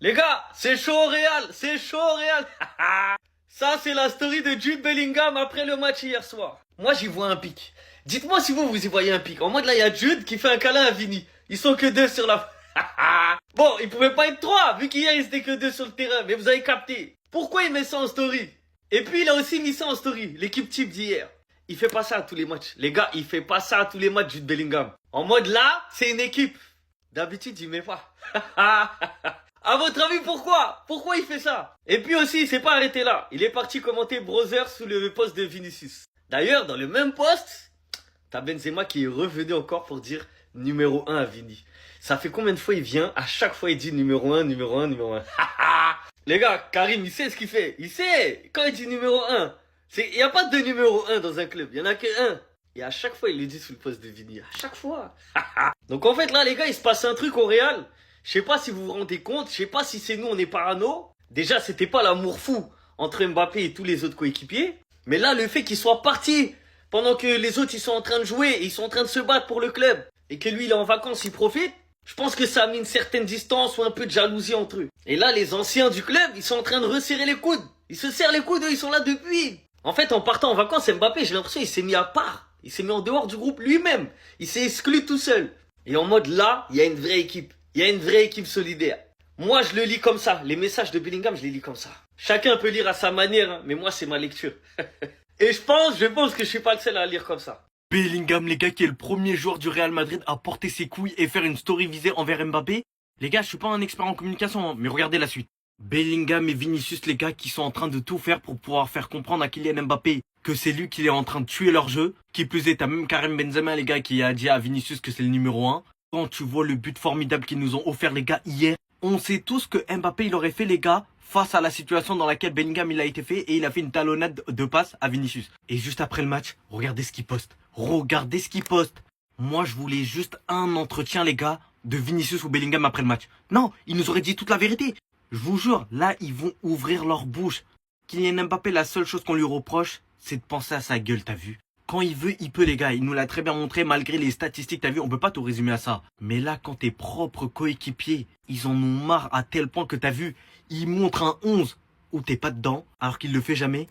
Les gars, c'est chaud au Real, c'est chaud au Real. Ça, c'est la story de Jude Bellingham après le match hier soir. Moi, j'y vois un pic. Dites-moi si vous y voyez un pic. En mode là, il y a Jude qui fait un câlin à Vini. Ils sont que deux sur la... Bon, ils pouvaient pas être trois, vu qu'hier, ils étaient que deux sur le terrain. Mais vous avez capté. Pourquoi il met ça en story? Et puis, il a aussi mis ça en story, l'équipe type d'hier. Il fait pas ça à tous les matchs. Les gars, il fait pas ça à tous les matchs, Jude Bellingham. En mode là, c'est une équipe. D'habitude, il met pas. À votre avis, pourquoi? Pourquoi il fait ça? Et puis aussi, il s'est pas arrêté là. Il est parti commenter Brother sous le poste de Vinicius. D'ailleurs, dans le même poste, t'as Benzema qui est revenu encore pour dire numéro 1 à Vini. Ça fait combien de fois il vient? À chaque fois, il dit numéro 1, numéro 1, numéro 1. Les gars, Karim, il sait ce qu'il fait. Il sait. Quand il dit numéro 1, il n'y a pas de numéro 1 dans un club. Il y en a que un. Et à chaque fois, il le dit sous le poste de Vini. À chaque fois. Donc en fait, là, les gars, il se passe un truc au Real. Je sais pas si vous vous rendez compte. Je sais pas si c'est nous, on est parano. Déjà, c'était pas l'amour fou entre Mbappé et tous les autres coéquipiers. Mais là, le fait qu'il soit parti pendant que les autres, ils sont en train de jouer et ils sont en train de se battre pour le club. Et que lui, il est en vacances, il profite. Je pense que ça a mis une certaine distance ou un peu de jalousie entre eux. Et là, les anciens du club, ils sont en train de resserrer les coudes. Ils se serrent les coudes, eux, ils sont là depuis. En fait, en partant en vacances, Mbappé, j'ai l'impression qu'il s'est mis à part. Il s'est mis en dehors du groupe lui-même. Il s'est exclu tout seul. Et en mode là, il y a une vraie équipe. Il y a une vraie équipe solidaire. Moi, je le lis comme ça. Les messages de Bellingham, je les lis comme ça. Chacun peut lire à sa manière, hein, mais moi, c'est ma lecture. Et je pense que je suis pas le seul à lire comme ça. Bellingham, les gars, qui est le premier joueur du Real Madrid à porter ses couilles et faire une story visée envers Mbappé. Les gars, je suis pas un expert en communication, hein, mais regardez la suite. Bellingham et Vinicius, les gars, qui sont en train de tout faire pour pouvoir faire comprendre à Kylian Mbappé que c'est lui qui est en train de tuer leur jeu. Qui plus est, t'as même Karim Benzema, les gars, qui a dit à Vinicius que c'est le numéro 1. Quand tu vois le but formidable qu'ils nous ont offert, les gars, hier, on sait tous que Mbappé, il aurait fait, les gars, face à la situation dans laquelle Bellingham, il a été fait, et il a fait une talonnade de passe à Vinicius. Et juste après le match, regardez ce qu'il poste. Regardez ce qu'il poste. Moi, je voulais juste un entretien, les gars, de Vinicius ou Bellingham après le match. Non, ils nous auraient dit toute la vérité. Je vous jure, là, ils vont ouvrir leur bouche. Kylian Mbappé, la seule chose qu'on lui reproche, c'est de penser à sa gueule, t'as vu? Quand il veut, il peut, les gars. Il nous l'a très bien montré, malgré les statistiques, t'as vu? On peut pas tout résumer à ça. Mais là, quand tes propres coéquipiers, ils en ont marre à tel point que t'as vu, ils montrent un 11 où t'es pas dedans, alors qu'il le fait jamais.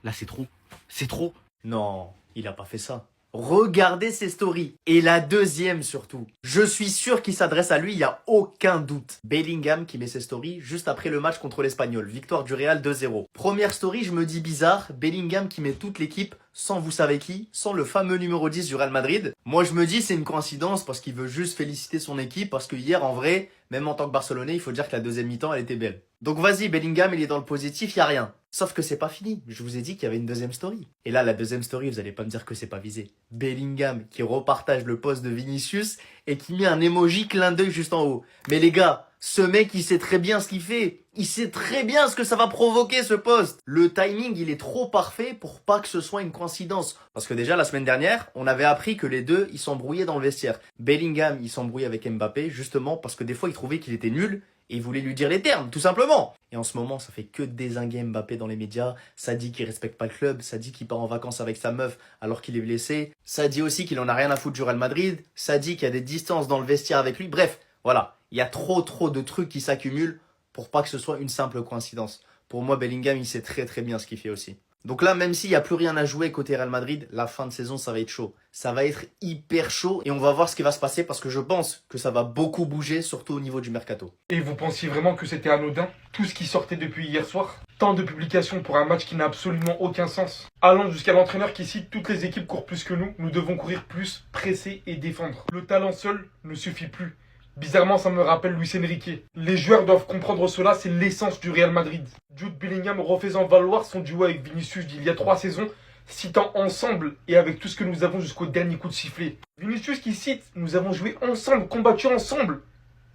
Là, c'est trop. C'est trop. Non, il a pas fait ça. Regardez ses stories. Et la deuxième surtout. Je suis sûr qu'il s'adresse à lui, il n'y a aucun doute. Bellingham qui met ses stories juste après le match contre l'Espagnol. Victoire du Real 2-0. Première story, je me dis bizarre. Bellingham qui met toute l'équipe sans vous savez qui, sans le fameux numéro 10 du Real Madrid. Moi je me dis c'est une coïncidence parce qu'il veut juste féliciter son équipe parce que hier en vrai, même en tant que Barcelonais, il faut dire que la deuxième mi-temps elle était belle. Donc vas-y, Bellingham il est dans le positif, il n'y a rien. Sauf que c'est pas fini, je vous ai dit qu'il y avait une deuxième story. Et là la deuxième story, vous allez pas me dire que c'est pas visé. Bellingham qui repartage le post de Vinicius et qui met un emoji clin d'œil juste en haut. Mais les gars, ce mec il sait très bien ce qu'il fait. Il sait très bien ce que ça va provoquer ce post. Le timing il est trop parfait pour pas que ce soit une coïncidence. Parce que déjà la semaine dernière, on avait appris que les deux ils s'embrouillaient dans le vestiaire. Bellingham il s'embrouillait avec Mbappé justement parce que des fois il trouvait qu'il était nul. Et il voulait lui dire les termes, tout simplement. Et en ce moment, ça fait que dézinguer Mbappé dans les médias. Ça dit qu'il respecte pas le club. Ça dit qu'il part en vacances avec sa meuf alors qu'il est blessé. Ça dit aussi qu'il en a rien à foutre du Real Madrid. Ça dit qu'il y a des distances dans le vestiaire avec lui. Bref, voilà. Il y a trop de trucs qui s'accumulent pour pas que ce soit une simple coïncidence. Pour moi, Bellingham, il sait très bien ce qu'il fait aussi. Donc là, même s'il n'y a plus rien à jouer côté Real Madrid, la fin de saison, ça va être chaud. Ça va être hyper chaud et on va voir ce qui va se passer parce que je pense que ça va beaucoup bouger, surtout au niveau du mercato. Et vous pensiez vraiment que c'était anodin? Tout ce qui sortait depuis hier soir? Tant de publications pour un match qui n'a absolument aucun sens. Allant jusqu'à l'entraîneur qui cite toutes les équipes courent plus que nous devons courir plus, presser et défendre. Le talent seul ne suffit plus. Bizarrement, ça me rappelle Luis Enrique. Les joueurs doivent comprendre cela, c'est l'essence du Real Madrid. Jude Bellingham refaisant valoir son duo avec Vinicius d'il y a 3 saisons, citant ensemble et avec tout ce que nous avons jusqu'au dernier coup de sifflet. Vinicius qui cite « Nous avons joué ensemble, combattu ensemble ».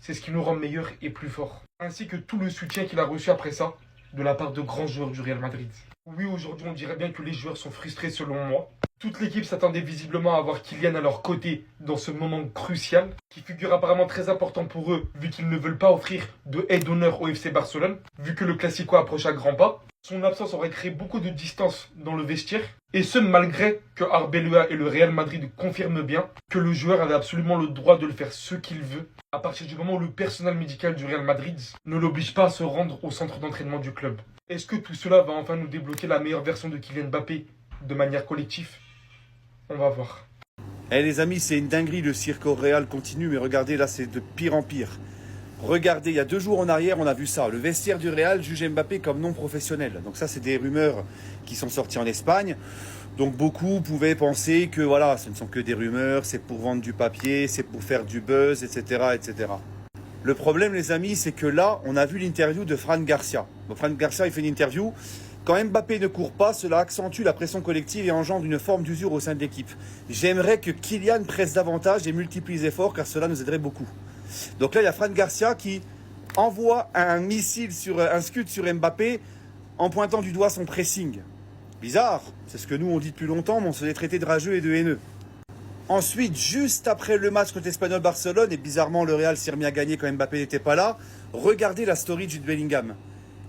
C'est ce qui nous rend meilleurs et plus forts. Ainsi que tout le soutien qu'il a reçu après ça, de la part de grands joueurs du Real Madrid. Oui, aujourd'hui on dirait bien que les joueurs sont frustrés selon moi. Toute l'équipe s'attendait visiblement à avoir Kylian à leur côté dans ce moment crucial, qui figure apparemment très important pour eux, vu qu'ils ne veulent pas offrir de aide d'honneur au FC Barcelone, vu que le Classico approche à grands pas. Son absence aurait créé beaucoup de distance dans le vestiaire, et ce malgré que Arbeloa et le Real Madrid confirment bien que le joueur avait absolument le droit de le faire ce qu'il veut, à partir du moment où le personnel médical du Real Madrid ne l'oblige pas à se rendre au centre d'entraînement du club. Est-ce que tout cela va enfin nous débloquer la meilleure version de Kylian Mbappé de manière collective? On va voir. Eh les amis, c'est une dinguerie, le cirque au Real continue, mais regardez, là c'est de pire en pire. Regardez, il y a 2 jours en arrière, on a vu ça. Le vestiaire du Real juge Mbappé comme non professionnel. Donc ça, c'est des rumeurs qui sont sorties en Espagne. Donc beaucoup pouvaient penser que voilà, ce ne sont que des rumeurs, c'est pour vendre du papier, c'est pour faire du buzz, etc., etc. Le problème, les amis, c'est que là, on a vu l'interview de Fran Garcia. Donc, Fran Garcia, il fait une interview. Quand Mbappé ne court pas, cela accentue la pression collective et engendre une forme d'usure au sein de l'équipe. J'aimerais que Kylian presse davantage et multiplie les efforts, car cela nous aiderait beaucoup. Donc là, il y a Fran Garcia qui envoie un missile un scud sur Mbappé en pointant du doigt son pressing. Bizarre, c'est ce que nous on dit depuis longtemps, mais on se fait traiter de rageux et de haineux. Ensuite, juste après le match contre l'Espagnol Barcelone, et bizarrement le Real s'est remis à gagner quand Mbappé n'était pas là, regardez la story de Jude Bellingham.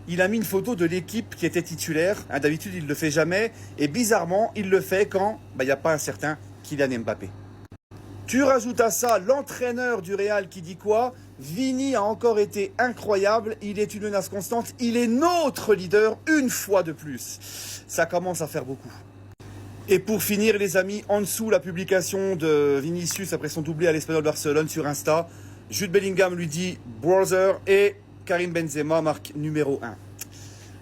Il a mis une photo de l'équipe qui était titulaire, d'habitude il ne le fait jamais, et bizarrement il le fait quand il n'y a pas un certain Kylian Mbappé. Tu rajoutes à ça l'entraîneur du Real qui dit quoi? Vini a encore été incroyable, il est une menace constante, il est notre leader une fois de plus. Ça commence à faire beaucoup. Et pour finir les amis, en dessous la publication de Vinicius après son doublé à l'Espagnol Barcelone sur Insta, Jude Bellingham lui dit « Brother » et Karim Benzema marque numéro 1.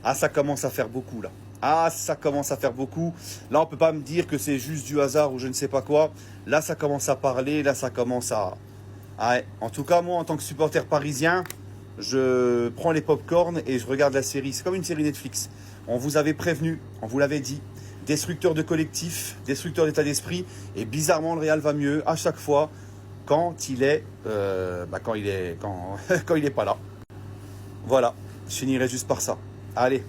Ah ça commence à faire beaucoup là. Ah, ça commence à faire beaucoup. Là, on peut pas me dire que c'est juste du hasard ou je ne sais pas quoi. Là, ça commence à parler. Là, ça commence à... Ah ouais. En tout cas, moi, en tant que supporter parisien, je prends les pop-corn et je regarde la série. C'est comme une série Netflix. On vous avait prévenu, on vous l'avait dit. Destructeur de collectif, destructeur d'état d'esprit. Et bizarrement, le Real va mieux à chaque fois quand il est... quand il est pas là. Voilà. Je finirai juste par ça. Allez.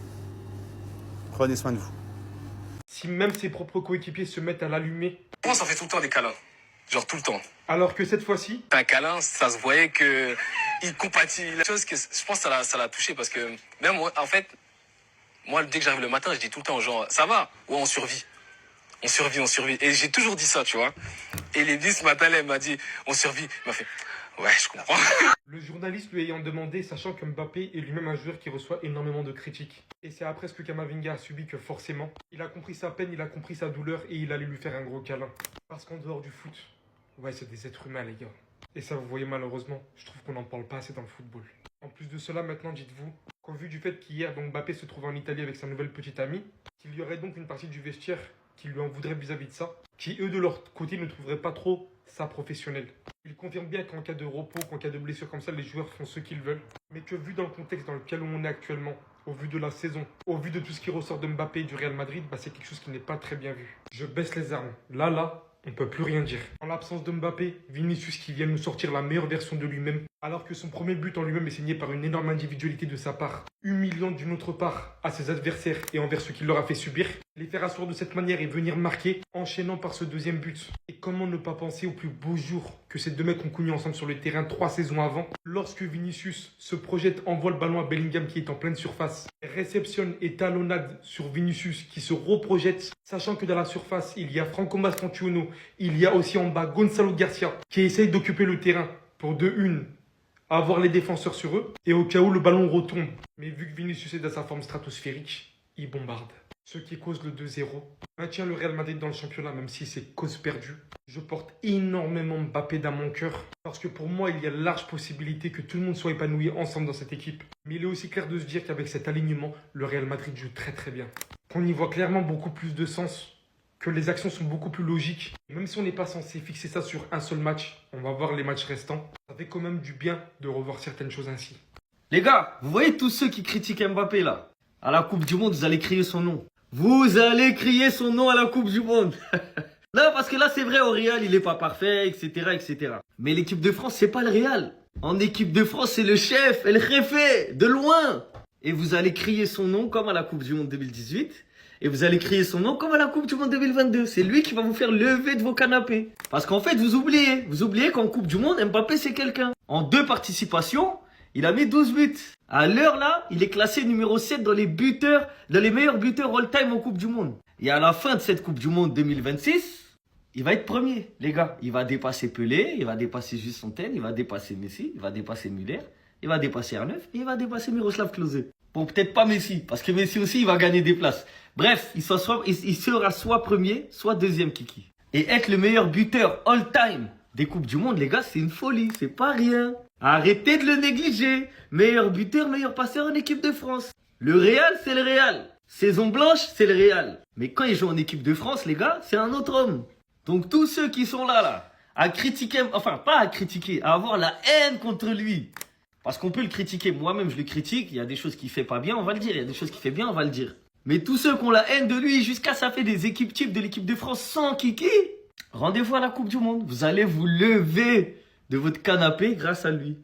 Prenez soin de vous. Si même ses propres coéquipiers se mettent à l'allumer... Moi, ça fait tout le temps des câlins. Genre tout le temps. Alors que cette fois-ci... Un câlin, ça se voyait que il compatit. La chose que je pense que ça l'a touché parce que même moi, en fait, moi, dès que j'arrive le matin, je dis tout le temps aux gens, ça va? Ouais, on survit. On survit, on survit. Et j'ai toujours dit ça, tu vois. Et Lady, ce matin, elle m'a dit, on survit. Il m'a fait, ouais, je comprends. Le journaliste lui ayant demandé, sachant que Mbappé est lui-même un joueur qui reçoit énormément de critiques. Et c'est après ce que Kamavinga a subi que forcément, il a compris sa peine, il a compris sa douleur et il allait lui faire un gros câlin. Parce qu'en dehors du foot, ouais, c'est des êtres humains, les gars. Et ça, vous voyez, malheureusement, je trouve qu'on n'en parle pas assez dans le football. En plus de cela, maintenant, dites-vous qu'au vu du fait qu'hier, donc Mbappé se trouve en Italie avec sa nouvelle petite amie, qu'il y aurait donc une partie du vestiaire qui lui en voudrait vis-à-vis de ça, qui eux de leur côté ne trouveraient pas trop ça professionnel. Il confirme bien qu'en cas de repos, qu'en cas de blessure comme ça, les joueurs font ce qu'ils veulent, mais que vu dans le contexte dans lequel on est actuellement, au vu de la saison, au vu de tout ce qui ressort de Mbappé et du Real Madrid, bah c'est quelque chose qui n'est pas très bien vu. Je baisse les armes. Là, on peut plus rien dire. En l'absence de Mbappé, Vinicius qui vient nous sortir la meilleure version de lui-même, alors que son premier but en lui-même est signé par une énorme individualité de sa part, humiliant d'une autre part à ses adversaires et envers ce qu'il leur a fait subir, les faire asseoir de cette manière et venir marquer, enchaînant par ce deuxième but. Et comment ne pas penser au plus beau jour que ces deux mecs ont connu ensemble sur le terrain 3 saisons avant, lorsque Vinicius se projette, envoie le ballon à Bellingham qui est en pleine surface, réceptionne et talonnade sur Vinicius qui se reprojette, sachant que dans la surface, il y a Franco Mastantuono, il y a aussi en bas Gonzalo Garcia qui essaye d'occuper le terrain pour de une, avoir les défenseurs sur eux, et au cas où le ballon retombe. Mais vu que Vinicius est dans sa forme stratosphérique, il bombarde. Ce qui cause le 2-0 maintient le Real Madrid dans le championnat, même si c'est cause perdue. Je porte énormément Mbappé dans mon cœur, parce que pour moi, il y a large possibilité que tout le monde soit épanoui ensemble dans cette équipe. Mais il est aussi clair de se dire qu'avec cet alignement, le Real Madrid joue très très bien. Qu'on y voit clairement beaucoup plus de sens, que les actions sont beaucoup plus logiques. Même si on n'est pas censé fixer ça sur un seul match, on va voir les matchs restants. Ça fait quand même du bien de revoir certaines choses ainsi. Les gars, vous voyez tous ceux qui critiquent Mbappé là? À la Coupe du Monde, vous allez crier son nom. Vous allez crier son nom à la Coupe du Monde. Non, parce que là, c'est vrai, au Real, il est pas parfait, etc., etc. Mais l'équipe de France, c'est pas le Real. En équipe de France, c'est le chef, El Jefe, de loin. Et vous allez crier son nom comme à la Coupe du Monde 2018. Et vous allez crier son nom comme à la Coupe du Monde 2022. C'est lui qui va vous faire lever de vos canapés. Parce qu'en fait, vous oubliez qu'en Coupe du Monde, Mbappé, c'est quelqu'un. En 2 participations, Il a mis 12 buts. À l'heure là, il est classé numéro 7 dans les buteurs, dans les meilleurs buteurs all-time en Coupe du Monde. Et à la fin de cette Coupe du Monde 2026, il va être premier, les gars. Il va dépasser Pelé, il va dépasser Just Fontaine, il va dépasser Messi, il va dépasser Müller, il va dépasser R9 et il va dépasser Miroslav Klose. Bon, peut-être pas Messi, parce que Messi aussi, il va gagner des places. Bref, il sera soit premier, soit deuxième Kiki. Et être le meilleur buteur all-time des Coupes du Monde, les gars, c'est une folie, c'est pas rien. Arrêtez de le négliger. Meilleur buteur, meilleur passeur en équipe de France. Le Real, c'est le Real. Saison blanche, c'est le Real. Mais quand il joue en équipe de France, les gars, c'est un autre homme. Donc tous ceux qui sont là, à critiquer, enfin pas à critiquer, à avoir la haine contre lui. Parce qu'on peut le critiquer, moi-même je le critique, il y a des choses qu'il fait pas bien, on va le dire, il y a des choses qu'il fait bien, on va le dire. Mais tous ceux qui ont la haine de lui, jusqu'à ça fait des équipes types de l'équipe de France sans Kiki, rendez-vous à la Coupe du Monde. Vous allez vous lever de votre canapé grâce à lui.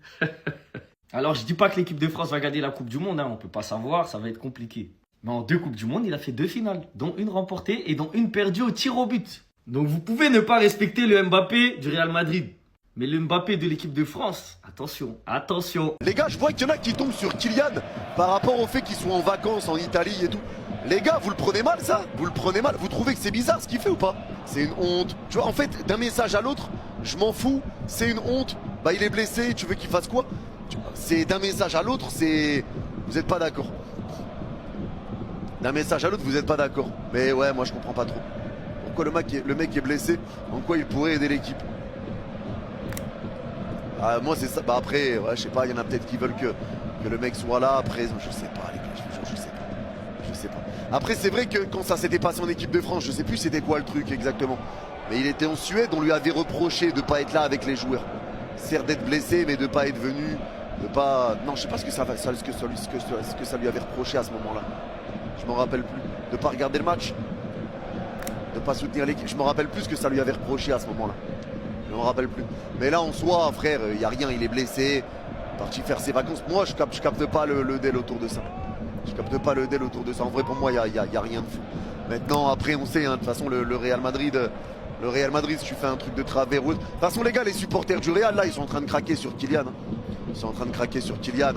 Alors je dis pas que l'équipe de France va gagner la Coupe du Monde, hein, on peut pas savoir, ça va être compliqué. Mais en 2 Coupes du Monde, il a fait 2 finales, dont une remportée et dont une perdue au tir au but. Donc vous pouvez ne pas respecter le Mbappé du Real Madrid. Mais le Mbappé de l'équipe de France, attention, attention. Les gars, je vois qu'il y en a qui tombent sur Kylian par rapport au fait qu'il soit en vacances en Italie et tout. Les gars, vous le prenez mal ça? Vous le prenez mal? Vous trouvez que c'est bizarre ce qu'il fait ou pas? C'est une honte. Tu vois, en fait, d'un message à l'autre, je m'en fous, c'est une honte. Bah il est blessé, tu veux qu'il fasse quoi? C'est d'un message à l'autre, c'est... Vous êtes pas d'accord. D'un message à l'autre, vous êtes pas d'accord. Mais ouais, moi je comprends pas trop. Pourquoi le mec est blessé? En quoi il pourrait aider l'équipe? Ah, moi c'est ça. Bah après, ouais, je sais pas, il y en a peut-être qui veulent que le mec soit là. Après, je sais pas les gars, je sais pas. Je sais pas. Après c'est vrai que quand ça s'était passé en équipe de France, je sais plus c'était quoi le truc exactement. Mais il était en Suède, on lui avait reproché de pas être là avec les joueurs. Certes d'être blessé, mais de pas être venu, de pas... Non, je sais pas ce que ça lui avait reproché à ce moment-là. Je m'en rappelle plus. De pas regarder le match, de pas soutenir l'équipe. Je me rappelle plus ce que ça lui avait reproché à ce moment-là. Je m'en rappelle plus. Mais là en soi, frère, il n'y a rien, il est blessé, parti faire ses vacances. Moi, je capte pas le deal autour de ça. Je capte pas le deal autour de ça. En vrai, pour moi, il y a rien de fou. Maintenant, après, on sait, hein, de toute façon, le Real Madrid, si tu fais un truc de travers. De toute façon, les gars, les supporters du Real, là, ils sont en train de craquer sur Kylian. Hein. Ils sont en train de craquer sur Kylian.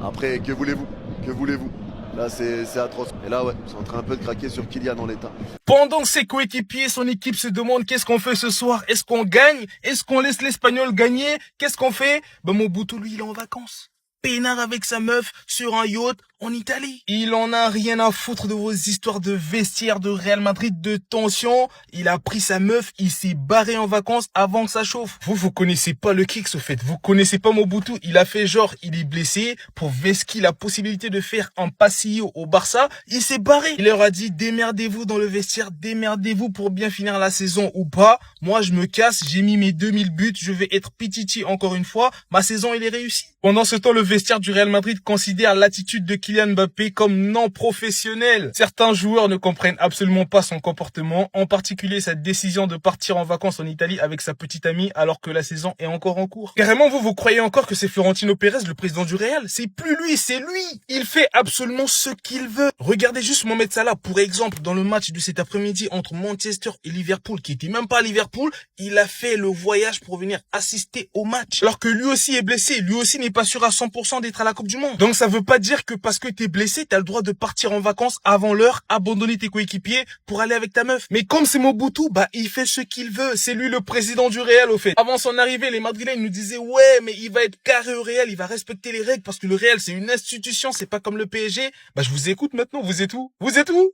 Après, que voulez-vous? Que voulez-vous? Là, c'est atroce. Et là, ouais, ils sont en train un peu de craquer sur Kylian en l'état. Pendant que ses coéquipiers, son équipe se demande qu'est-ce qu'on fait ce soir? Est-ce qu'on gagne? Est-ce qu'on laisse l'Espagnol gagner? Qu'est-ce qu'on fait? Ben, Mobutu, lui, il est en vacances. Peinard avec sa meuf sur un yacht en Italie. Il en a rien à foutre de vos histoires de vestiaire de Real Madrid, de tension. Il a pris sa meuf, il s'est barré en vacances avant que ça chauffe. Vous connaissez pas le Kicks au fait. Vous connaissez pas Mobutu. Il a fait genre, il est blessé. Pour Veski la possibilité de faire un passillo au Barça, il s'est barré. Il leur a dit, démerdez-vous dans le vestiaire, démerdez-vous pour bien finir la saison ou pas. Moi, je me casse, j'ai mis mes 2000 buts, je vais être Pititi encore une fois. Ma saison, elle est réussie. Pendant ce temps, le vestiaire du Real Madrid considère l'attitude de Kylian Mbappé comme non professionnelle. Certains joueurs ne comprennent absolument pas son comportement, en particulier sa décision de partir en vacances en Italie avec sa petite amie alors que la saison est encore en cours. Carrément, vous croyez encore que c'est Florentino Pérez, le président du Real? C'est plus lui, c'est lui. Il fait absolument ce qu'il veut. Regardez juste Mohamed Salah, pour exemple, dans le match de cet après-midi entre Manchester et Liverpool, qui était même pas à Liverpool, il a fait le voyage pour venir assister au match. Alors que lui aussi est blessé, lui aussi n'est pas sûr à 100% d'être à la Coupe du Monde. Donc ça veut pas dire que parce que t'es blessé, t'as le droit de partir en vacances avant l'heure, abandonner tes coéquipiers pour aller avec ta meuf. Mais comme c'est Mobutu, bah il fait ce qu'il veut. C'est lui le président du Real au fait. Avant son arrivée, les Madrilènes nous disaient ouais mais il va être carré au Real, il va respecter les règles parce que le Real c'est une institution, c'est pas comme le PSG. Bah je vous écoute maintenant, vous êtes où? Vous êtes où?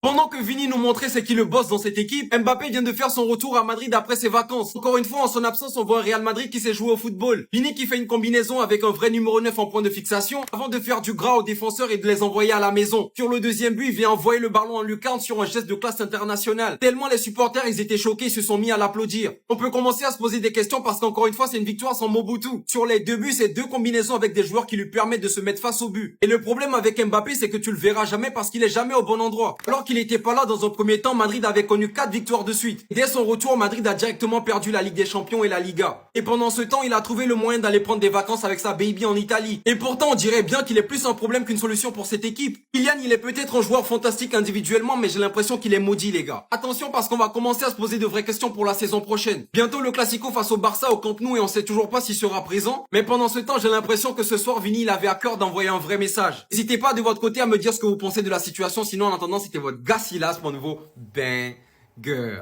Pendant que Vini nous montrait c'est qui le boss dans cette équipe, Mbappé vient de faire son retour à Madrid après ses vacances. Encore une fois, en son absence, on voit un Real Madrid qui s'est joué au football. Vini qui fait une combinaison avec un vrai numéro 9 en point de fixation avant de faire du gras aux défenseurs et de les envoyer à la maison. Sur le deuxième but, il vient envoyer le ballon en lucarne sur un geste de classe internationale. Tellement les supporters, ils étaient choqués, ils se sont mis à l'applaudir. On peut commencer à se poser des questions parce qu'encore une fois, c'est une victoire sans Mobutu. Sur les 2 buts, c'est 2 combinaisons avec des joueurs qui lui permettent de se mettre face au but. Et le problème avec Mbappé, c'est que tu le verras jamais parce qu'il est jamais au bon endroit. Alors qu'il n'était pas là dans un premier temps, Madrid avait connu 4 victoires de suite. Dès son retour, Madrid a directement perdu la Ligue des Champions et la Liga. Et pendant ce temps, il a trouvé le moyen d'aller prendre des vacances avec sa baby en Italie. Et pourtant, on dirait bien qu'il est plus un problème qu'une solution pour cette équipe. Kylian, il est peut-être un joueur fantastique individuellement, mais j'ai l'impression qu'il est maudit, les gars. Attention, parce qu'on va commencer à se poser de vraies questions pour la saison prochaine. Bientôt le Classico face au Barça au Camp Nou et on sait toujours pas s'il sera présent. Mais pendant ce temps, j'ai l'impression que ce soir, Vini, il avait à cœur d'envoyer un vrai message. N'hésitez pas de votre côté à me dire ce que vous pensez de la situation. Sinon, en attendant, c'était votre gars Silas, mon nouveau banger.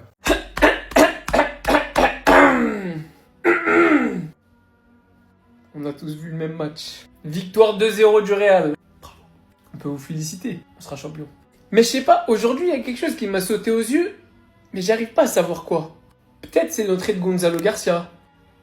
On a tous vu le même match. Victoire 2-0 du Real. Bravo. On peut vous féliciter, on sera champion. Mais je sais pas, aujourd'hui il y a quelque chose qui m'a sauté aux yeux, mais j'arrive pas à savoir quoi. Peut-être c'est l'entrée de Gonzalo Garcia.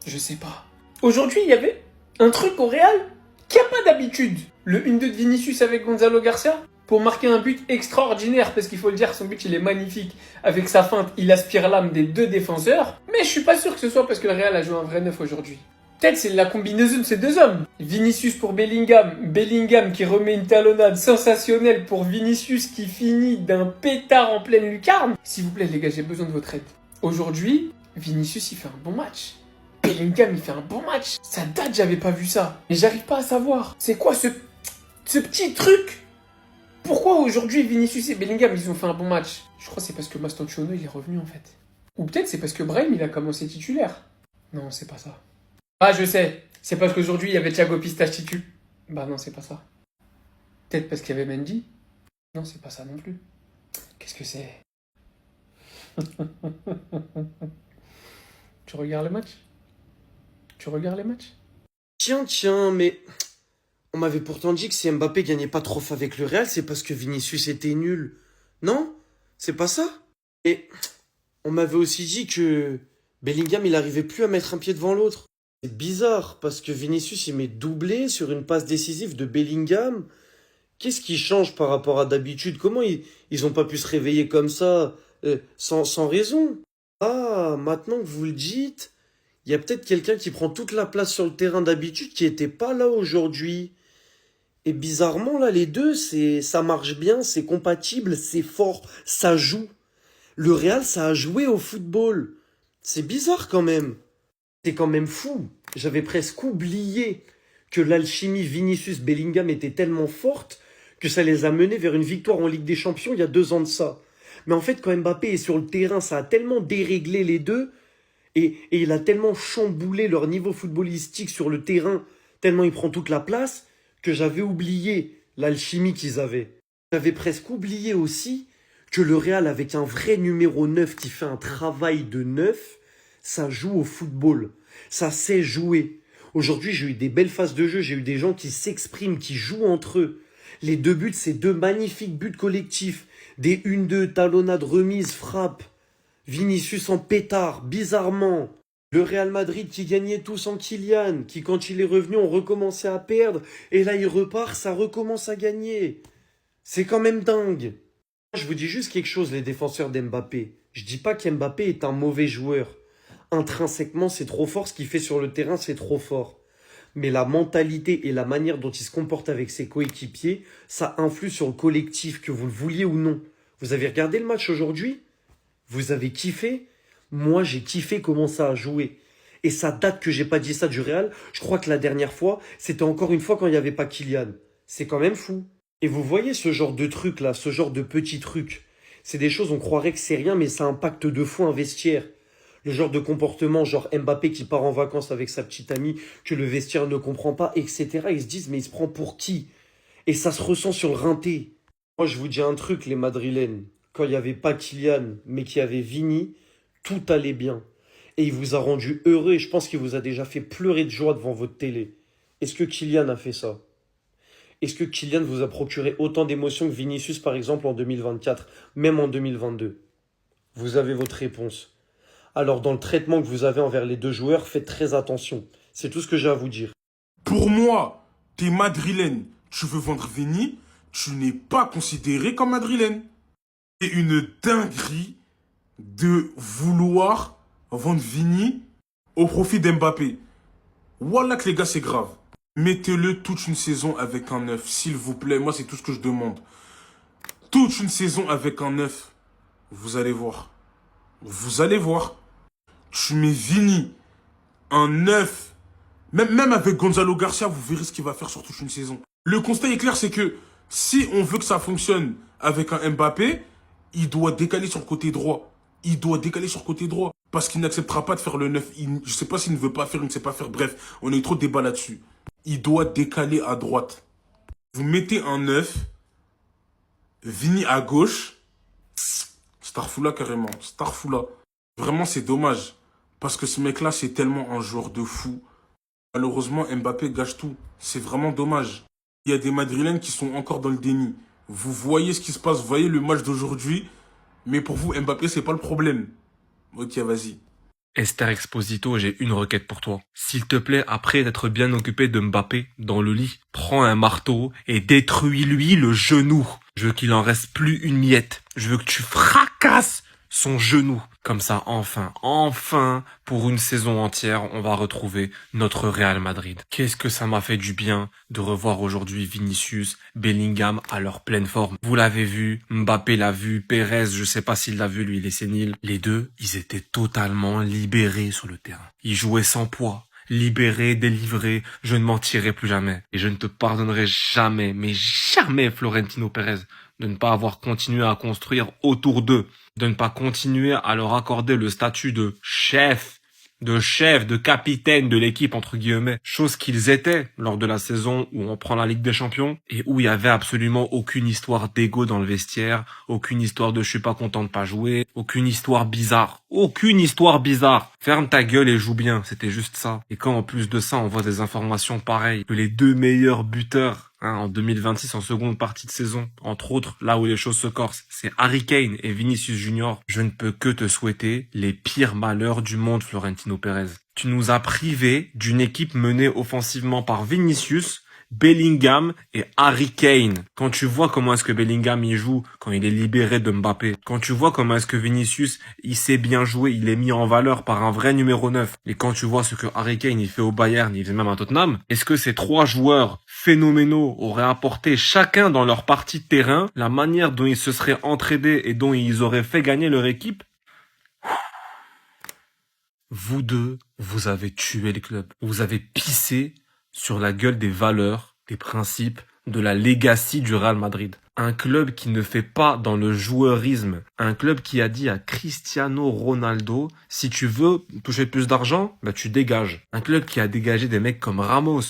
Je sais pas. Aujourd'hui il y avait un truc au Real qu'il n'y a pas d'habitude. Le 1-2 de Vinicius avec Gonzalo Garcia pour marquer un but extraordinaire, parce qu'il faut le dire, son but il est magnifique. Avec sa feinte, il aspire l'âme des deux défenseurs. Mais je suis pas sûr que ce soit parce que le Real a joué un vrai neuf aujourd'hui. Peut-être c'est la combinaison de ces deux hommes. Vinicius pour Bellingham, Bellingham qui remet une talonnade sensationnelle pour Vinicius qui finit d'un pétard en pleine lucarne. S'il vous plaît les gars, j'ai besoin de votre aide. Aujourd'hui, Vinicius il fait un bon match. Bellingham il fait un bon match. Ça date, j'avais pas vu ça. Mais j'arrive pas à savoir. C'est quoi ce petit truc? Pourquoi aujourd'hui Vinicius et Bellingham ils ont fait un bon match? Je crois que c'est parce que Mastantuono il est revenu en fait. Ou peut-être c'est parce que Brahim il a commencé titulaire. Non, c'est pas ça. Ah, je sais. C'est parce qu'aujourd'hui, il y avait Thiago Pistache titu. Bah non, c'est pas ça. Peut-être parce qu'il y avait Mendy. Non, c'est pas ça non plus. Qu'est-ce que c'est? Tu regardes le match? Tu regardes les matchs? Tiens, mais on m'avait pourtant dit que si Mbappé gagnait pas de trophée avec le Real, c'est parce que Vinicius était nul. Non? C'est pas ça? Et on m'avait aussi dit que Bellingham, il arrivait plus à mettre un pied devant l'autre. C'est bizarre, parce que Vinicius, il met doublé sur une passe décisive de Bellingham. Qu'est-ce qui change par rapport à d'habitude? Comment ils ont pas pu se réveiller comme ça, sans raison? Ah, maintenant que vous le dites, il y a peut-être quelqu'un qui prend toute la place sur le terrain d'habitude qui était pas là aujourd'hui. Et bizarrement, là, les deux, ça marche bien, c'est compatible, c'est fort, ça joue. Le Real, ça a joué au football. C'est bizarre quand même. C'est quand même fou. J'avais presque oublié que l'alchimie Vinicius-Bellingham était tellement forte que ça les a menés vers une victoire en Ligue des Champions il y a 2 ans de ça. Mais en fait, quand Mbappé est sur le terrain, ça a tellement déréglé les deux et il a tellement chamboulé leur niveau footballistique sur le terrain, tellement il prend toute la place, que j'avais oublié l'alchimie qu'ils avaient. J'avais presque oublié aussi que le Real, avec un vrai numéro 9 qui fait un travail de 9, ça joue au football. Ça sait jouer. Aujourd'hui, j'ai eu des belles phases de jeu. J'ai eu des gens qui s'expriment, qui jouent entre eux. Les 2 buts, c'est 2 magnifiques buts collectifs. Des 1-2, talonnades, remises, frappes. Vinicius en pétard, bizarrement. Le Real Madrid qui gagnait tout sans Kylian. Qui, quand il est revenu, ont recommencé à perdre. Et là, il repart, ça recommence à gagner. C'est quand même dingue. Je vous dis juste quelque chose, les défenseurs d'Mbappé. Je dis pas qu'Mbappé est un mauvais joueur. Intrinsèquement, c'est trop fort. Ce qu'il fait sur le terrain, c'est trop fort. Mais la mentalité et la manière dont il se comporte avec ses coéquipiers, ça influe sur le collectif, que vous le vouliez ou non. Vous avez regardé le match aujourd'hui? Vous avez kiffé? Moi, j'ai kiffé comment ça a joué. Et ça date que j'ai pas dit ça du Real. Je crois que la dernière fois, c'était encore une fois quand il n'y avait pas Kylian. C'est quand même fou. Et vous voyez ce genre de truc là, ce genre de petits trucs. C'est des choses, on croirait que c'est rien, mais ça impacte de fou un vestiaire. Le genre de comportement, genre Mbappé qui part en vacances avec sa petite amie, que le vestiaire ne comprend pas, etc. Ils se disent, mais il se prend pour qui? Et ça se ressent sur le rinté. Moi, je vous dis un truc, les Madrilènes. Quand il n'y avait pas Kylian, mais qu'il y avait Vini, tout allait bien. Et il vous a rendu heureux, et je pense qu'il vous a déjà fait pleurer de joie devant votre télé. Est-ce que Kylian a fait ça? Est-ce que Kylian vous a procuré autant d'émotions que Vinicius, par exemple, en 2024, même en 2022? Vous avez votre réponse. Alors, dans le traitement que vous avez envers les deux joueurs, faites très attention. C'est tout ce que j'ai à vous dire. Pour moi, t'es madrilène. Tu veux vendre Vini, tu n'es pas considéré comme madrilène. C'est une dinguerie de vouloir vendre Vini au profit d'Mbappé. Wallah que les gars, c'est grave. Mettez-le toute une saison avec un 9, s'il vous plaît. Moi, c'est tout ce que je demande. toute une saison avec un 9. Vous allez voir. Vous allez voir. Tu mets Vini, un 9. Même avec Gonzalo Garcia, vous verrez ce qu'il va faire sur toute une saison. Le constat est clair, c'est que si on veut que ça fonctionne avec un Mbappé, il doit décaler sur le côté droit. Il doit décaler sur le côté droit. Parce qu'il n'acceptera pas de faire le 9. Je sais pas s'il ne veut pas faire, il ne sait pas faire. Bref, on a eu trop de débats là-dessus. Il doit décaler à droite. Vous mettez un 9. Vini à gauche. Starfoula carrément. Starfoula. Vraiment, c'est dommage. Parce que ce mec-là, c'est tellement un joueur de fou. Malheureusement, Mbappé gâche tout. C'est vraiment dommage. Il y a des Madrilènes qui sont encore dans le déni. Vous voyez ce qui se passe, vous voyez le match d'aujourd'hui. Mais pour vous, Mbappé, c'est pas le problème. Ok, vas-y. Esther Exposito, j'ai une requête pour toi. S'il te plaît, après d'être bien occupé de Mbappé dans le lit, prends un marteau et détruis-lui le genou. Je veux qu'il en reste plus une miette. Je veux que tu fracasses son genou. Comme ça, enfin, pour une saison entière, on va retrouver notre Real Madrid. Qu'est-ce que ça m'a fait du bien de revoir aujourd'hui Vinicius, Bellingham à leur pleine forme. Vous l'avez vu, Mbappé l'a vu, Pérez, je sais pas s'il l'a vu, lui il est sénile. Les deux, ils étaient totalement libérés sur le terrain. Ils jouaient sans poids. Libéré, délivré, je ne mentirai plus jamais. Et je ne te pardonnerai jamais, mais jamais, Florentino Pérez, de ne pas avoir continué à construire autour d'eux, de ne pas continuer à leur accorder le statut de chef, de capitaine de l'équipe, entre guillemets, chose qu'ils étaient lors de la saison où on prend la Ligue des Champions et où il y avait absolument aucune histoire d'ego dans le vestiaire, aucune histoire de je suis pas content de pas jouer, aucune histoire bizarre. Ferme ta gueule et joue bien, c'était juste ça. Et quand en plus de ça, on voit des informations pareilles, que les deux meilleurs buteurs en 2026 en seconde partie de saison, entre autres, là où les choses se corsent, c'est Harry Kane et Vinicius Junior. Je ne peux que te souhaiter les pires malheurs du monde, Florentino Pérez. Tu nous as privés d'une équipe menée offensivement par Vinicius, Bellingham et Harry Kane. Quand tu vois comment est-ce que Bellingham y joue quand il est libéré de Mbappé, quand tu vois comment est-ce que Vinicius il sait bien jouer, il est mis en valeur par un vrai numéro 9, et quand tu vois ce que Harry Kane il fait au Bayern, il fait même à Tottenham, est-ce que ces trois joueurs phénoménaux auraient apporté chacun dans leur partie de terrain la manière dont ils se seraient entraînés et dont ils auraient fait gagner leur équipe? Vous deux, vous avez tué le club. Vous avez pissé sur la gueule des valeurs, des principes, de la legacy du Real Madrid. Un club qui ne fait pas dans le joueurisme. Un club qui a dit à Cristiano Ronaldo, si tu veux toucher plus d'argent, bah tu dégages. Un club qui a dégagé des mecs comme Ramos,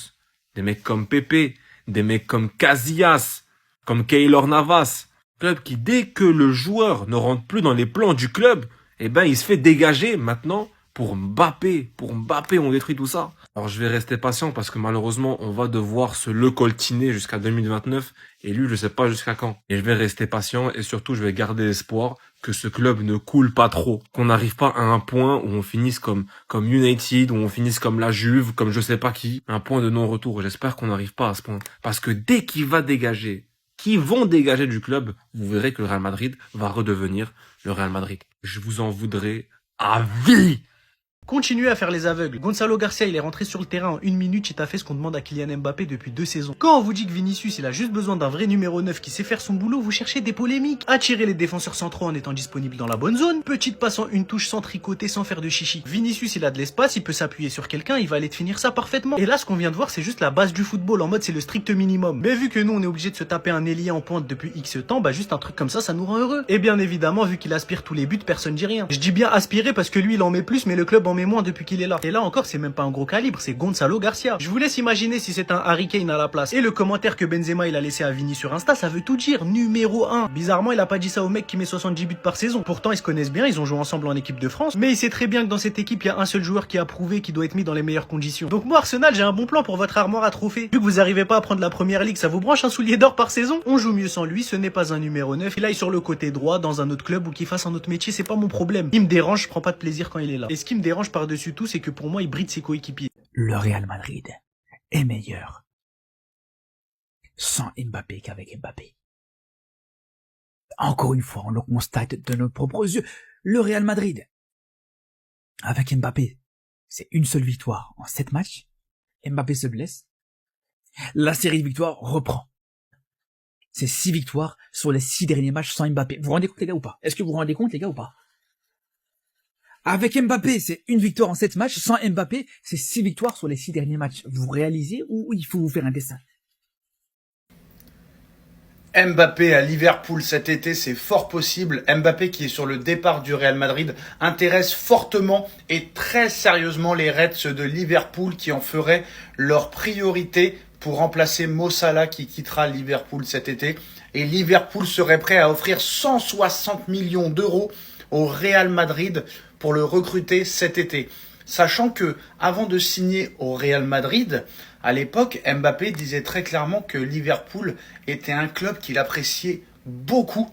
des mecs comme Pepe, des mecs comme Casillas, comme Keylor Navas. Club qui, dès que le joueur ne rentre plus dans les plans du club, eh ben il se fait dégager maintenant. Pour Mbappé, on détruit tout ça. Alors je vais rester patient parce que malheureusement, on va devoir se le coltiner jusqu'à 2029 et lui, je sais pas jusqu'à quand. Et je vais rester patient et surtout, je vais garder espoir que ce club ne coule pas trop, qu'on n'arrive pas à un point où on finisse comme United, où on finisse comme la Juve, comme je sais pas qui, un point de non-retour. J'espère qu'on n'arrive pas à ce point parce que dès qu'ils vont dégager du club, vous verrez que le Real Madrid va redevenir le Real Madrid. Je vous en voudrais à vie. Continuez à faire les aveugles. Gonzalo Garcia, il est rentré sur le terrain en 1 minute, il t'a fait ce qu'on demande à Kylian Mbappé depuis 2 saisons. Quand on vous dit que Vinicius, il a juste besoin d'un vrai numéro 9 qui sait faire son boulot, vous cherchez des polémiques. Attirer les défenseurs centraux en étant disponible dans la bonne zone. Petite passe en une touche sans tricoter, sans faire de chichi. Vinicius, il a de l'espace, il peut s'appuyer sur quelqu'un, il va aller te finir ça parfaitement. Et là, ce qu'on vient de voir, c'est juste la base du football, en mode c'est le strict minimum. Mais vu que nous, on est obligé de se taper un ailier en pointe depuis X temps, bah juste un truc comme ça nous rend heureux. Et bien évidemment, vu qu'il aspire tous les buts, personne dit rien. Je dis bien aspirer parce que lui, il en met plus, mais le club en met moins depuis qu'il est là. Et là encore, c'est même pas un gros calibre, c'est Gonzalo Garcia. Je vous laisse imaginer si c'est un Harry Kane à la place. Et le commentaire que Benzema il a laissé à Vini sur Insta, ça veut tout dire. Numéro 1. Bizarrement, il a pas dit ça au mec qui met 70 buts par saison. Pourtant, ils se connaissent bien, ils ont joué ensemble en équipe de France. Mais il sait très bien que dans cette équipe, il y a un seul joueur qui a prouvé qu'il doit être mis dans les meilleures conditions. Donc moi, Arsenal, j'ai un bon plan pour votre armoire à trophées. Vu que vous arrivez pas à prendre la première ligue, ça vous branche un soulier d'or par saison? On joue mieux sans lui, ce n'est pas un numéro 9. Il aille sur le côté droit, dans un autre club ou qu'il fasse un autre métier, c'est pas mon problème. Il me dérange, je prends pas de plaisir quand il est là. Et ce qui me dérange par-dessus tout, c'est que pour moi, il bride ses coéquipiers. Le Real Madrid est meilleur sans Mbappé qu'avec Mbappé. Encore une fois, on le constate de nos propres yeux. Le Real Madrid, avec Mbappé, c'est une seule victoire en 7 matchs. Mbappé se blesse. La série de victoires reprend. c'est 6 victoires sur les 6 derniers matchs sans Mbappé. Vous vous rendez compte les gars ou pas? Est-ce que vous vous rendez compte les gars ou pas? Avec Mbappé, c'est 1 victoire en 7 matchs. Sans Mbappé, c'est 6 victoires sur les 6 derniers matchs. Vous réalisez ou il faut vous faire un dessin? Mbappé à Liverpool cet été, c'est fort possible. Mbappé qui est sur le départ du Real Madrid intéresse fortement et très sérieusement les Reds de Liverpool qui en feraient leur priorité pour remplacer Mo Salah qui quittera Liverpool cet été. Et Liverpool serait prêt à offrir 160 millions d'euros au Real Madrid pour le recruter cet été. Sachant que, avant de signer au Real Madrid, à l'époque, Mbappé disait très clairement que Liverpool était un club qu'il appréciait beaucoup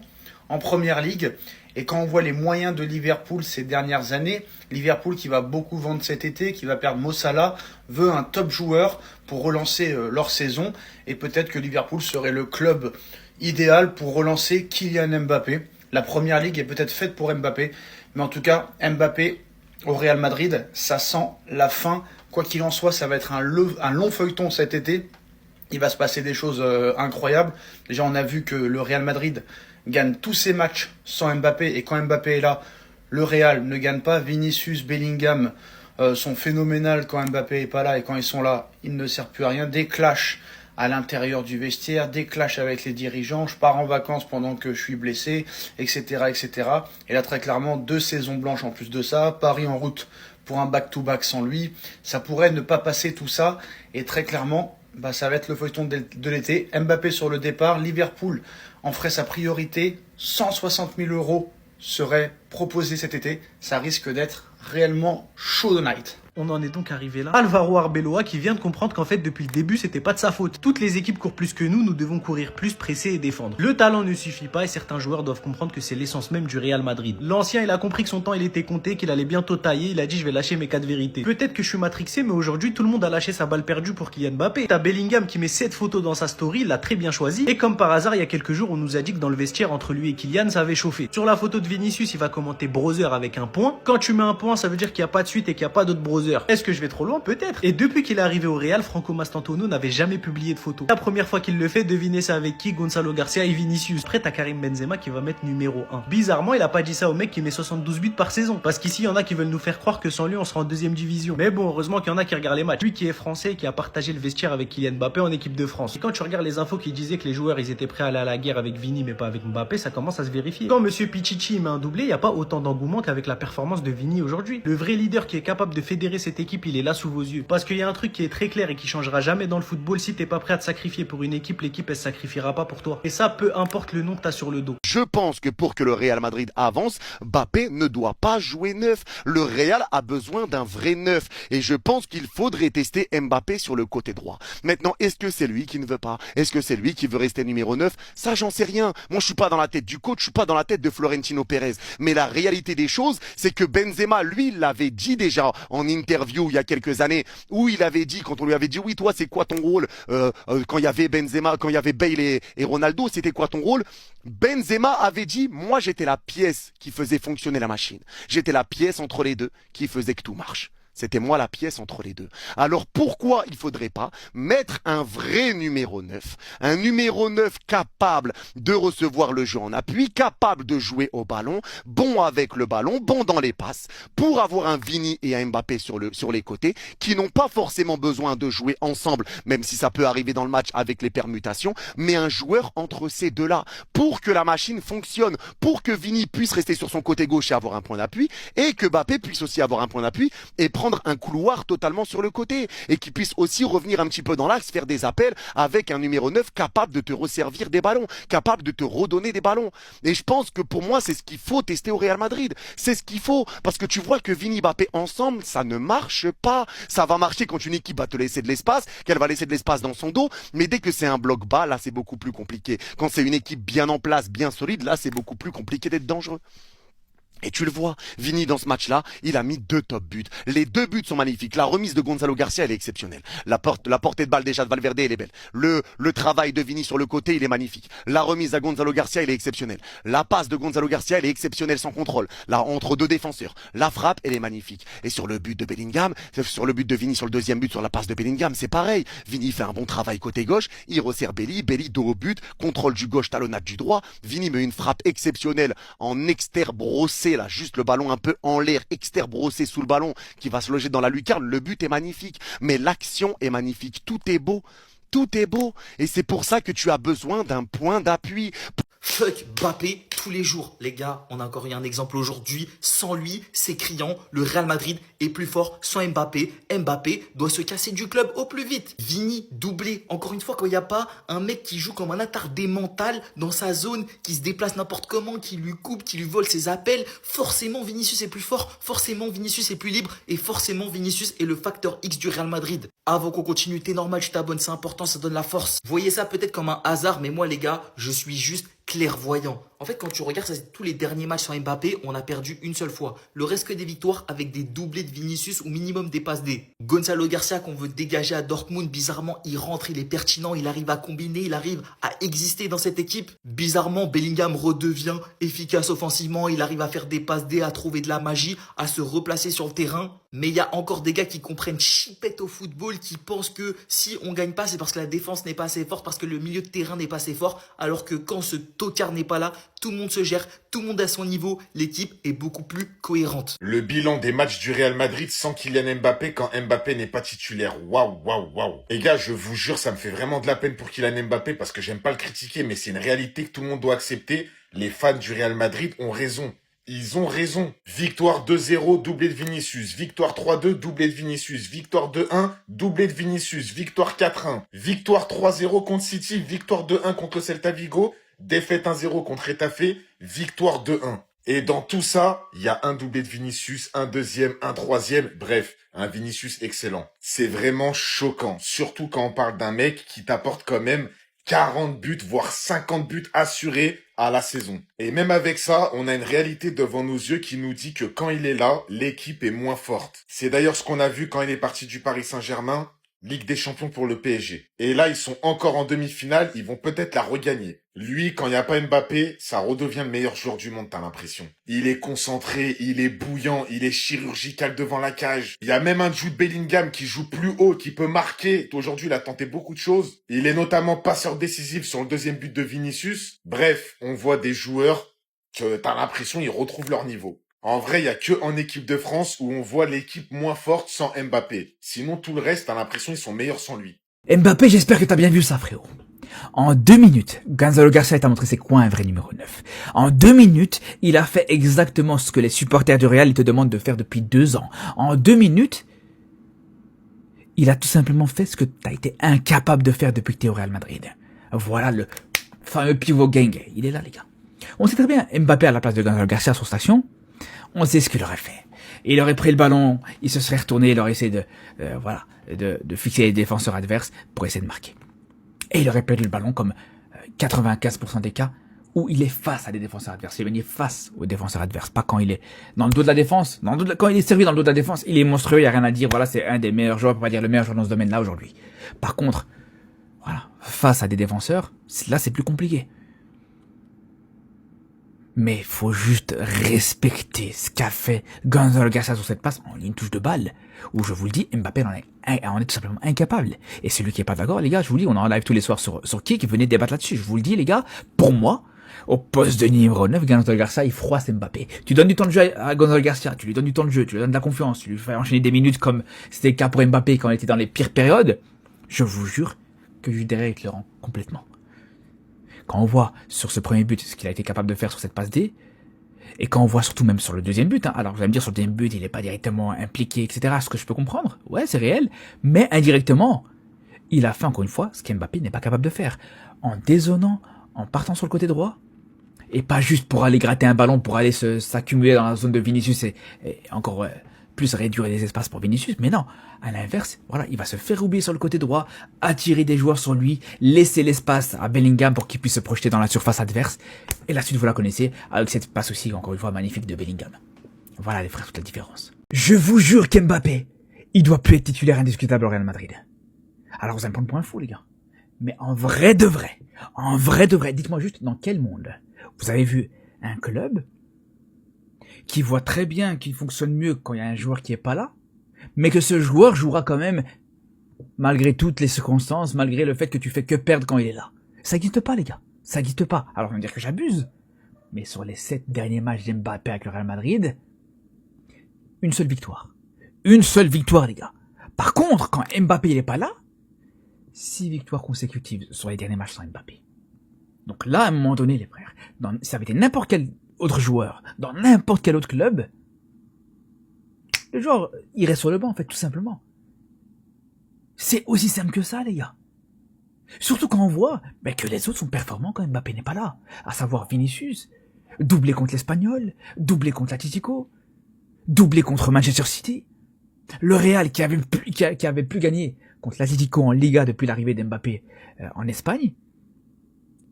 en Première Ligue. Et quand on voit les moyens de Liverpool ces dernières années, Liverpool qui va beaucoup vendre cet été, qui va perdre Mo Salah, veut un top joueur pour relancer leur saison. Et peut-être que Liverpool serait le club idéal pour relancer Kylian Mbappé. La Première Ligue est peut-être faite pour Mbappé. Mais en tout cas, Mbappé au Real Madrid, ça sent la fin. Quoi qu'il en soit, ça va être un long feuilleton cet été. Il va se passer des choses incroyables. Déjà, on a vu que le Real Madrid gagne tous ses matchs sans Mbappé. Et quand Mbappé est là, le Real ne gagne pas. Vinicius, Bellingham sont phénoménals quand Mbappé est pas là. Et quand ils sont là, ils ne servent plus à rien. Des clashs à l'intérieur du vestiaire, des clashs avec les dirigeants, je pars en vacances pendant que je suis blessé, etc., etc. Et là, très clairement, 2 saisons blanches en plus de ça, Paris en route pour un back-to-back sans lui, ça pourrait ne pas passer tout ça, et très clairement, ça va être le feuilleton de l'été. Mbappé sur le départ, Liverpool en ferait sa priorité, 160 000 euros seraient proposés cet été, ça risque d'être réellement chaud de night. On en est donc arrivé là. Alvaro Arbeloa qui vient de comprendre qu'en fait depuis le début c'était pas de sa faute. Toutes les équipes courent plus que nous devons courir plus, presser et défendre. Le talent ne suffit pas et certains joueurs doivent comprendre que c'est l'essence même du Real Madrid. L'ancien il a compris que son temps il était compté, qu'il allait bientôt tailler, il a dit je vais lâcher mes 4 vérités. Peut-être que je suis matrixé mais aujourd'hui tout le monde a lâché sa balle perdue pour Kylian Mbappé. T'as Bellingham qui met 7 photos dans sa story, il l'a très bien choisi. Et comme par hasard il y a quelques jours on nous a dit que dans le vestiaire entre lui et Kylian ça avait chauffé. Sur la photo de Vinicius il va commenter brother avec un point. Quand tu mets un point ça veut dire qu'il n'y a pas de suite et qu'il n'y a pas d'autre brother. Est-ce que je vais trop loin? Peut-être. Et depuis qu'il est arrivé au Real, Franco Mastantuono n'avait jamais publié de photos. La première fois qu'il le fait, devinez ça avec qui? Gonzalo Garcia et Vinicius. Après, t'as Karim Benzema qui va mettre numéro 1. Bizarrement, il a pas dit ça au mec qui met 72 buts par saison. Parce qu'ici, il y en a qui veulent nous faire croire que sans lui, on sera en 2e division. Mais bon, heureusement qu'il y en a qui regardent les matchs. Lui qui est français et qui a partagé le vestiaire avec Kylian Mbappé en équipe de France. Et quand tu regardes les infos qui disaient que les joueurs, ils étaient prêts à aller à la guerre avec Vini mais pas avec Mbappé, ça commence à se vérifier. Quand Monsieur Pichichi met un doublé, il n'y a pas autant d'engouement qu'avec la performance de Vini aujourd'hui. Le vrai leader qui est capable de fédérer cette équipe, il est là sous vos yeux. Parce qu'il y a un truc qui est très clair et qui changera jamais dans le football, si t'es pas prêt à te sacrifier pour une équipe, l'équipe elle se sacrifiera pas pour toi. Et ça, peu importe le nom que t'as sur le dos. Je pense que pour que le Real Madrid avance, Mbappé ne doit pas jouer neuf. Le Real a besoin d'un vrai neuf. Et je pense qu'il faudrait tester Mbappé sur le côté droit. Maintenant, est-ce que c'est lui qui ne veut pas? Est-ce que c'est lui qui veut rester numéro 9? Ça, j'en sais rien. Moi, je suis pas dans la tête du coach, je suis pas dans la tête de Florentino Pérez. Mais la réalité des choses, c'est que Benzema, lui, l'avait dit déjà en interview il y a quelques années, où il avait dit, quand on lui avait dit, oui, toi, c'est quoi ton rôle quand il y avait Benzema, quand il y avait Bale et Ronaldo, c'était quoi ton rôle? Benzema avait dit, moi, j'étais la pièce qui faisait fonctionner la machine. J'étais la pièce entre les deux qui faisait que tout marche. C'était moi la pièce entre les deux. Alors pourquoi il faudrait pas mettre un vrai numéro 9? Un numéro 9 capable de recevoir le jeu en appui, capable de jouer au ballon, bon avec le ballon, bon dans les passes, pour avoir un Vini et un Mbappé sur les côtés, qui n'ont pas forcément besoin de jouer ensemble, même si ça peut arriver dans le match avec les permutations, mais un joueur entre ces deux-là, pour que la machine fonctionne, pour que Vini puisse rester sur son côté gauche et avoir un point d'appui, et que Mbappé puisse aussi avoir un point d'appui, et prendre un couloir totalement sur le côté et qui puisse aussi revenir un petit peu dans l'axe, faire des appels avec un numéro 9 capable de te resservir des ballons, capable de te redonner des ballons. Et je pense que pour moi, c'est ce qu'il faut tester au Real Madrid. C'est ce qu'il faut parce que tu vois que Vini Mbappé ensemble, ça ne marche pas. Ça va marcher quand une équipe va te laisser de l'espace, qu'elle va laisser de l'espace dans son dos, mais dès que c'est un bloc bas, là, c'est beaucoup plus compliqué. Quand c'est une équipe bien en place, bien solide, là, c'est beaucoup plus compliqué d'être dangereux. Et tu le vois, Vini dans ce match-là, il a mis 2 top buts. Les 2 buts sont magnifiques. La remise de Gonzalo Garcia, elle est exceptionnelle. La portée de balle déjà de Valverde, elle est belle. Le travail de Vini sur le côté, il est magnifique. La remise à Gonzalo Garcia, elle est exceptionnelle. La passe de Gonzalo Garcia, elle est exceptionnelle sans contrôle. Là, entre 2 défenseurs. La frappe, elle est magnifique. Et sur le but de Bellingham, sur le but de Vini, sur le deuxième but, sur la passe de Bellingham, c'est pareil. Vini fait un bon travail côté gauche. Il resserre Belly dos au but. Contrôle du gauche, talonnade du droit. Vini met une frappe exceptionnelle en externe brossé, là, juste le ballon un peu en l'air, externe brossé sous le ballon, qui va se loger dans la lucarne. Le but est magnifique, mais l'action est magnifique. Tout est beau. Tout est beau. Et c'est pour ça que tu as besoin d'un point d'appui. Fuck Mbappé tous les jours. Les gars, on a encore eu un exemple aujourd'hui. Sans lui, c'est criant. Le Real Madrid est plus fort sans Mbappé. Mbappé doit se casser du club au plus vite. Vini, doublé. Encore une fois, quand il n'y a pas un mec qui joue comme un attardé mental dans sa zone, qui se déplace n'importe comment, qui lui coupe, qui lui vole ses appels, forcément Vinicius est plus fort, forcément Vinicius est plus libre et forcément Vinicius est le facteur X du Real Madrid. Avant qu'on continue, t'es normal, tu t'abonnes, c'est important, ça donne la force. Voyez ça peut-être comme un hasard, mais moi les gars, je suis juste clairvoyant. En fait, quand tu regardes ça, tous les derniers matchs sans Mbappé, on a perdu une seule fois. Le reste que des victoires avec des doublés de Vinicius ou minimum des passes D. Gonzalo Garcia qu'on veut dégager à Dortmund, bizarrement, il rentre, il est pertinent, il arrive à combiner, il arrive à exister dans cette équipe. Bizarrement, Bellingham redevient efficace offensivement, il arrive à faire des passes D, à trouver de la magie, à se replacer sur le terrain. Mais il y a encore des gars qui comprennent chipette au football, qui pensent que si on gagne pas, c'est parce que la défense n'est pas assez forte, parce que le milieu de terrain n'est pas assez fort, alors que quand ce tocard n'est pas là, tout le monde se gère, tout le monde à son niveau, l'équipe est beaucoup plus cohérente. Le bilan des matchs du Real Madrid sans Kylian Mbappé quand Mbappé n'est pas titulaire. Waouh, waouh, waouh. Les gars, je vous jure, ça me fait vraiment de la peine pour Kylian Mbappé parce que j'aime pas le critiquer, mais c'est une réalité que tout le monde doit accepter. Les fans du Real Madrid ont raison. Ils ont raison. Victoire 2-0, doublé de Vinicius. Victoire 3-2, doublé de Vinicius. Victoire 2-1, doublé de Vinicius. Victoire 4-1. Victoire 3-0 contre City. Victoire 2-1 contre Celta Vigo. Défaite 1-0 contre Retafe. Victoire 2-1. Et dans tout ça, il y a un doublé de Vinicius, un deuxième, un troisième. Bref, un Vinicius excellent. C'est vraiment choquant. Surtout quand on parle d'un mec qui t'apporte quand même 40 buts, voire 50 buts assurés à la saison. Et même avec ça, on a une réalité devant nos yeux qui nous dit que quand il est là, l'équipe est moins forte. C'est d'ailleurs ce qu'on a vu quand il est parti du Paris Saint-Germain, Ligue des Champions pour le PSG. Et là, ils sont encore en demi-finale, ils vont peut-être la regagner. Lui, quand il n'y a pas Mbappé, ça redevient le meilleur joueur du monde, t'as l'impression. Il est concentré, il est bouillant, il est chirurgical devant la cage. Il y a même un Jude Bellingham qui joue plus haut, qui peut marquer. Aujourd'hui, il a tenté beaucoup de choses. Il est notamment passeur décisif sur le deuxième but de Vinicius. Bref, on voit des joueurs que t'as l'impression ils retrouvent leur niveau. En vrai, il y a que en équipe de France où on voit l'équipe moins forte sans Mbappé. Sinon, tout le reste, t'as l'impression ils sont meilleurs sans lui. Mbappé, j'espère que t'as bien vu ça, frérot. En 2 minutes, Gonzalo Garcia t'a montré c'est quoi un vrai numéro 9. En 2 minutes, il a fait exactement ce que les supporters du Real te demandent de faire depuis 2 ans. En 2 minutes, il a tout simplement fait ce que t'as été incapable de faire depuis que t'es au Real Madrid. Voilà le fameux pivot gang. Il est là, les gars. On sait très bien, Mbappé à la place de Gonzalo Garcia sur station, on sait ce qu'il aurait fait. Il aurait pris le ballon, il se serait retourné, il aurait essayé de fixer les défenseurs adverses pour essayer de marquer. Et il aurait perdu le ballon comme 95% des cas où il est face à des défenseurs adverses. Il est face aux défenseurs adverses, pas quand il est dans le dos de la défense. Quand il est servi dans le dos de la défense, il est monstrueux, il n'y a rien à dire. Voilà, c'est un des meilleurs joueurs, pour pas dire le meilleur joueur dans ce domaine-là aujourd'hui. Par contre, voilà, face à des défenseurs, là c'est plus compliqué. Mais il faut juste respecter ce qu'a fait Gonzalo Garcia sur cette passe en une touche de balle, où je vous le dis, Mbappé en est tout simplement incapable. Et celui qui est pas d'accord, les gars, je vous le dis, on est en live tous les soirs sur Kick, venez débattre là-dessus. Je vous le dis, les gars, pour moi, au poste de numéro 9, Gonzalo Garcia, il froisse Mbappé. Tu donnes du temps de jeu à Gonzalo Garcia, tu lui donnes du temps de jeu, tu lui donnes de la confiance, tu lui fais enchaîner des minutes comme c'était le cas pour Mbappé quand il était dans les pires périodes. Je vous jure que juste derrière, il te le rend complètement. Quand on voit sur ce premier but ce qu'il a été capable de faire sur cette passe D, et quand on voit surtout même sur le deuxième but, alors vous allez me dire sur le deuxième but il n'est pas directement impliqué, etc., ce que je peux comprendre, ouais c'est réel, mais indirectement, il a fait encore une fois ce qu'Mbappé n'est pas capable de faire, en dézonant, en partant sur le côté droit, et pas juste pour aller gratter un ballon, pour aller s'accumuler dans la zone de Vinicius et encore plus réduire les espaces pour Vinicius, mais non, à l'inverse, voilà, il va se faire oublier sur le côté droit, attirer des joueurs sur lui, laisser l'espace à Bellingham pour qu'il puisse se projeter dans la surface adverse, et la suite vous la connaissez, avec cette passe aussi, encore une fois, magnifique de Bellingham. Voilà les frères, toute la différence. Je vous jure qu'Mbappé, il doit plus être titulaire indiscutable au Real Madrid. Alors vous allez me prendre pour un fou les gars, mais en vrai de vrai, dites-moi juste dans quel monde vous avez vu un club qui voit très bien qu'il fonctionne mieux quand il y a un joueur qui est pas là, mais que ce joueur jouera quand même malgré toutes les circonstances, malgré le fait que tu fais que perdre quand il est là. Ça n'existe pas les gars, ça n'existe pas. Alors on va me dire que j'abuse, mais sur les 7 derniers matchs d'Mbappé avec le Real Madrid, une seule victoire. Une seule victoire les gars. Par contre, quand Mbappé il est pas là, 6 victoires consécutives sur les derniers matchs sans Mbappé. Donc là, à un moment donné les frères, ça avait été n'importe quel autre joueur, dans n'importe quel autre club, le joueur irait sur le banc en fait, tout simplement. C'est aussi simple que ça les gars. Surtout quand on voit que les autres sont performants quand Mbappé n'est pas là. À savoir Vinicius, doublé contre l'Espagnol, doublé contre l'Atlético, doublé contre Manchester City. Le Real qui avait plus gagné contre l'Atlético en Liga depuis l'arrivée d'Mbappé en Espagne.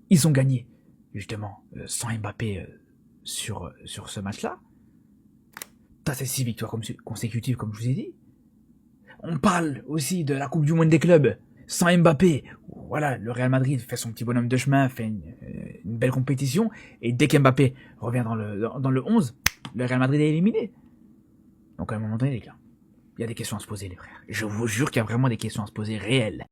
Ils ont gagné justement sans Mbappé sur ce match-là. Ça c'est 6 victoires consécutives comme je vous ai dit. On parle aussi de la Coupe du Monde des clubs sans Mbappé. Voilà, le Real Madrid fait son petit bonhomme de chemin, fait une belle compétition, et dès qu'Mbappé revient dans le 11, le Real Madrid est éliminé. Donc à un moment donné les gars, il y a des questions à se poser les frères. Je vous jure qu'il y a vraiment des questions à se poser réelles.